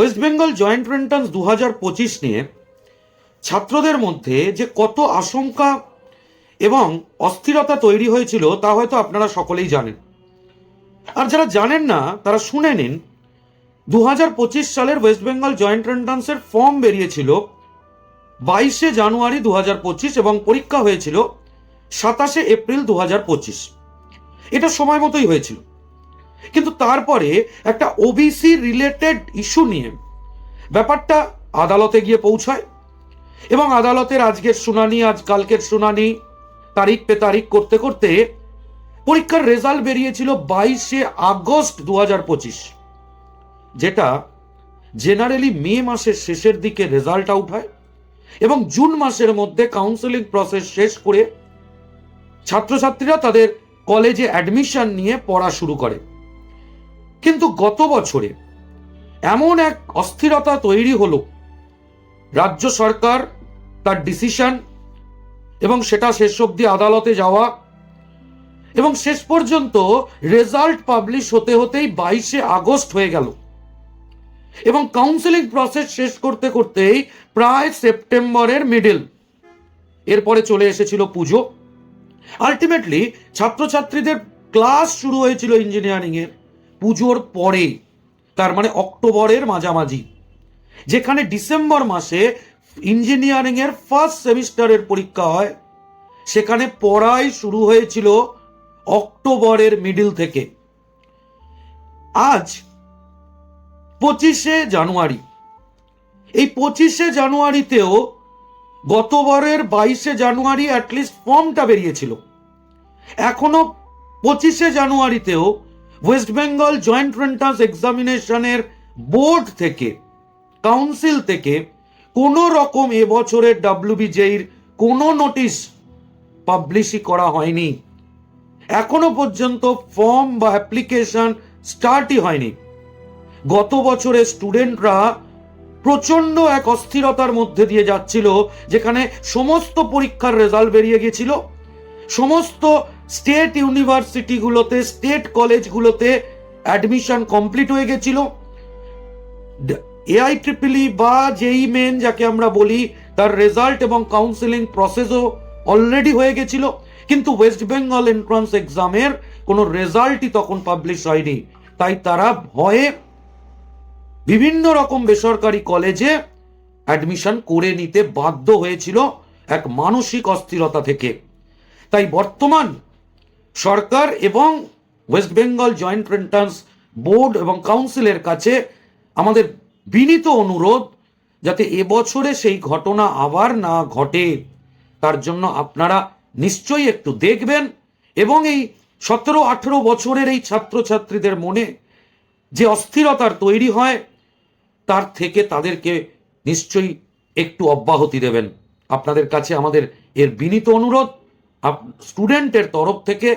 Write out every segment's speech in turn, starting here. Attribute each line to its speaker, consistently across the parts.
Speaker 1: West Bengal joint entrance 2025 নিয়ে ছাত্রদের মধ্যে যে কত আশঙ্কা এবং অস্থিরতা তৈরি হয়েছিল তা হয়তো আপনারা সকলেই জানেন। আর যারা জানেন না তারা শুনে নিন। 2025 সালের ওয়েস্ট বেঙ্গল জয়েন্ট এন্ট্রান্সের ফর্ম বেরিয়েছিল 22শে জানুয়ারি 2025 এবং পরীক্ষা হয়েছিল 27শে এপ্রিল 2025। এটা সময় মতোই হয়েছিল, কিন্তু তারপরে একটা ওবিসি রিলেটেড ইস্যু নিয়ে ব্যাপারটা আদালতে গিয়ে পৌঁছায় এবং আদালতের আজকের শুনানি, আজ কালকের শুনানি, তারিখ পে তারিখ করতে করতে পরীক্ষার রেজাল্ট বেরিয়েছিল 22শে আগস্ট 2025, যেটা জেনারেলি মে মাসের শেষের দিকে রেজাল্ট আউট হয় এবং জুন মাসের মধ্যে কাউন্সেলিং প্রসেস শেষ করে ছাত্রছাত্রীরা তাদের কলেজে অ্যাডমিশন নিয়ে পড়া শুরু করে। কিন্তু গত বছরে এমন এক অস্থিরতা তৈরি হলো, রাজ্য সরকার তার ডিসিশন এবং সেটা শেষ অবধি আদালতে যাওয়া এবং শেষ পর্যন্ত রেজাল্ট পাবলিশ হতে হতেই 22শে আগস্ট হয়ে গেল এবং কাউন্সেলিং প্রসেস শেষ করতে করতেই প্রায় সেপ্টেম্বরের মিডল। এরপরে চলে এসেছিল পুজো। আলটিমেটলি ছাত্রছাত্রীদের ক্লাস শুরু হয়েছিল ইঞ্জিনিয়ারিং এর পুজোর পরে, তার মানে অক্টোবরের মাঝামাঝি, যেখানে ডিসেম্বর মাসে ইঞ্জিনিয়ারিং এর ফার্স্ট সেমিস্টারের পরীক্ষা হয়, সেখানে পড়াই শুরু হয়েছিল অক্টোবরের মিডল থেকে। আজ 25শে জানুয়ারি, এই 25শে জানুয়ারিতেও গতবারের 22শে জানুয়ারি অ্যাটলিস্ট ফর্মটা বেরিয়েছিল। এখনো 25শে জানুয়ারিতেও ওয়েস্ট বেঙ্গল জয়েন্ট এন্ট্রান্স এক্সামিনেশনের বোর্ড থেকে, কাউন্সিল থেকে কোনো রকম এবছরের WBJER কোনো নোটিশ পাবলিশই করা হয়নি। এখনো পর্যন্ত ফর্ম বা অ্যাপ্লিকেশন স্টার্টই হয়নি। গত বছরের স্টুডেন্টরা প্রচন্ড এক অস্থিরতার মধ্যে দিয়ে যাচ্ছিল, যেখানে সমস্ত পরীক্ষার রেজাল্ট বেরিয়ে গেছিল, সমস্ত স্টেট ইউনিভার্সিটিগুলোতে, স্টেট কলেজগুলোতে অ্যাডমিশন কমপ্লিট হয়ে গেছিল, AIEEE বা JEE মেন যাকে আমরা বলি তার রেজাল্ট এবং কাউন্সেলিং প্রসেসও অলরেডি হয়ে গেছিল, কিন্তু ওয়েস্ট বেঙ্গল এন্ট্রান্স এক্সামের কোনো রেজাল্টই তখন পাবলিশ হয়নি। তাই তারা ভয়ে বিভিন্ন রকম বেসরকারি কলেজে অ্যাডমিশন করে নিতে বাধ্য হয়েছিল এক মানসিক অস্থিরতা থেকে। তাই বর্তমান সরকার এবং West Bengal joint entrance board এবং কাউন্সিলের কাছে আমাদের বিনীত অনুরোধ, যাতে এবছরে সেই ঘটনা আবার না ঘটে, তার জন্য আপনারা নিশ্চয়ই একটু দেখবেন এবং এই 17-18 বছরের এই ছাত্রছাত্রীদের মনে যে অস্থিরতার তৈরি হয় তার থেকে তাদেরকে নিশ্চয়ই একটু অব্যাহতি দেবেন। আপনাদের কাছে আমাদের এর বিনীত অনুরোধ। স্টুডেন্টের তরফ থেকে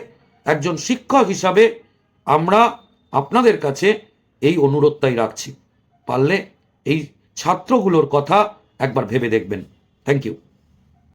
Speaker 1: একজন শিক্ষক হিসাবে আমরা আপনাদের কাছে এই অনুরোধটাই রাখছি, পারলে এই ছাত্রগুলোর কথা একবার ভেবে দেখবেন। Thank you.